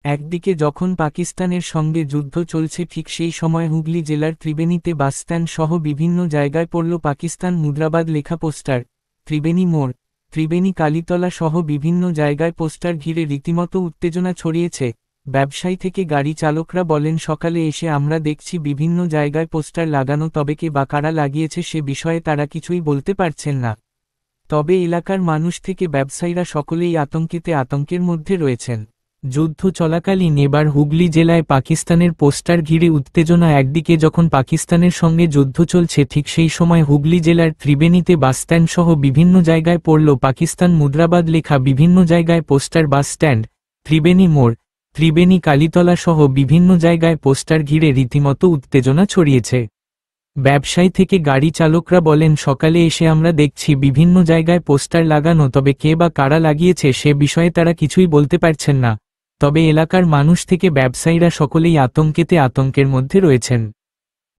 একদিকে যখন পাকিস্তানের সঙ্গে যুদ্ধ চলছে ঠিক সেই সময় হুগলি জেলার ত্রিবেণীতে বাসস্ট্যান্ড সহ বিভিন্ন জায়গায় পড়ল পাকিস্তান মুদ্রাবাদ লেখা পোস্টার। ত্রিবেণী মোড়, ত্রিবেণী কালীতলা সহ বিভিন্ন জায়গায় পোস্টার ঘিরে রীতিমতো উত্তেজনা ছড়িয়েছে। ব্যবসায়ী থেকে গাড়ি চালকরা বলেন, সকালে এসে আমরা দেখছি বিভিন্ন জায়গায় পোস্টার লাগানো, তবে কে বা কারা লাগিয়েছে সে বিষয়ে তারা কিছুই বলতে পারছেন না। তবে এলাকার মানুষ থেকে ব্যবসায়ীরা সকলেই আতঙ্কের মধ্যে রয়েছেন। যুদ্ধ চলাকালীন এবার হুগলি জেলায় পাকিস্তানের পোস্টার ঘিরে উত্তেজনা। একদিকে যখন পাকিস্তানের সঙ্গে যুদ্ধ চলছে ঠিক সেই সময় হুগলি জেলার ত্রিবেণীতে বাসস্ট্যান্ড সহ বিভিন্ন জায়গায় পড়ল পাকিস্তান মুদ্রাবাদ লেখা বিভিন্ন জায়গায় পোস্টার। বাসস্ট্যান্ড, ত্রিবেণী মোড়, ত্রিবেণী কালীতলা সহ বিভিন্ন জায়গায় পোস্টার ঘিরে রীতিমতো উত্তেজনা ছড়িয়েছে। ব্যবসায়ী থেকে গাড়ি চালকরা বলেন, সকালে এসে আমরা দেখছি বিভিন্ন জায়গায় পোস্টার লাগানো, তবে কে বা কারা লাগিয়েছে সে বিষয়ে তারা কিছুই বলতে পারছেন না। তবে এলাকার মানুষ থেকে ব্যবসায়ীরা সকলেই আতঙ্কের মধ্যে রয়েছেন।